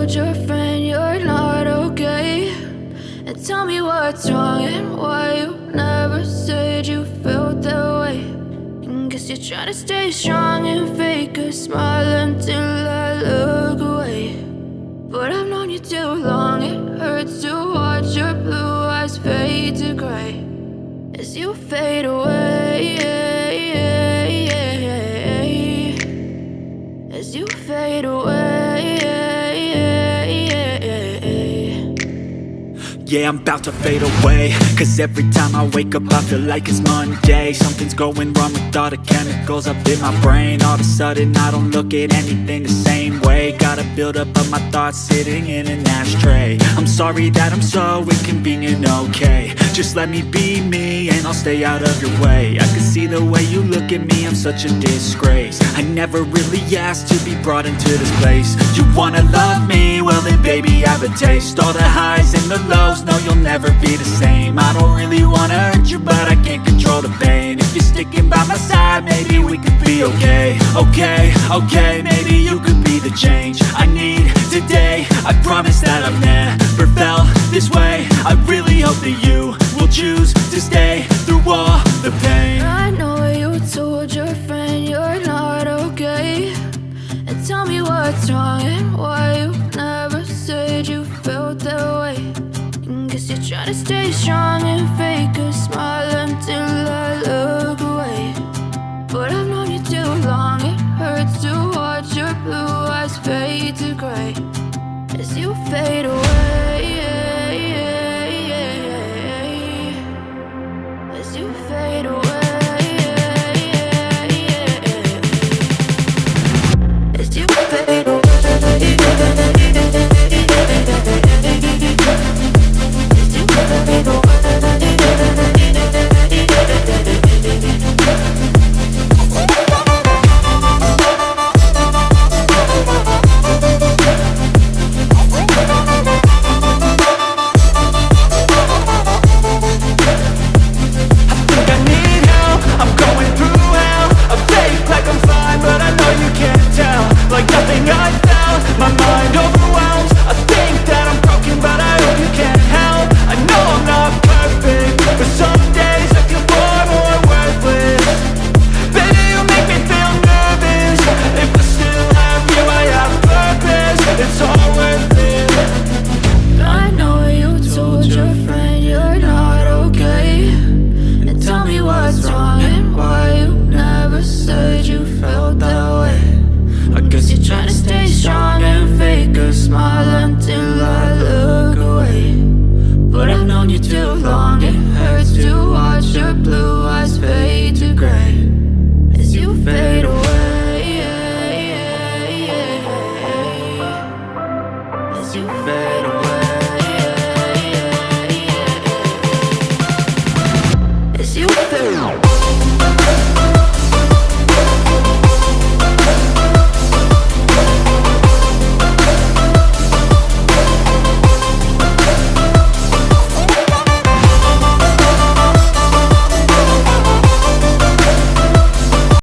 told your friend you're not okay? And tell me what's wrong and why you never said you felt that way. And guess you're trying to stay strong and fake a smile until I look away. But I've known you too long, it hurts to watch your blue eyes fade to gray as you fade away, as you fade away. Yeah, I'm about to fade away, cause every time I wake up I feel like it's Monday. Something's going wrong with all the chemicals up in my brain. All of a sudden I don't look at anything the same way. Got a buildup of my thoughts sitting in an ashtray. I'm sorry that I'm so inconvenient, okay? Just let me be me and I'll stay out of your way. I can see the way you look at me, I'm such a disgrace. I never really asked to be brought into this place. You wanna love me? Well then baby I have a taste. All the highs and the lows, no you'll never be the same. I don't really wanna hurt you but I can't control the pain. If you're sticking by my side maybe we could be okay. Okay, maybe you could be the change I need today. I promise that I've never felt this way. I really hope that you will choose to stay through all the pain. I know you told your friend you're not okay. And tell me what's wrong and why you never said you felt that way. And guess you're trying to stay strong and fake a smile until I look away. But I've known you too long, it hurts to watch your blue eyes fade to gray as you fade away, as you fade away, as you fade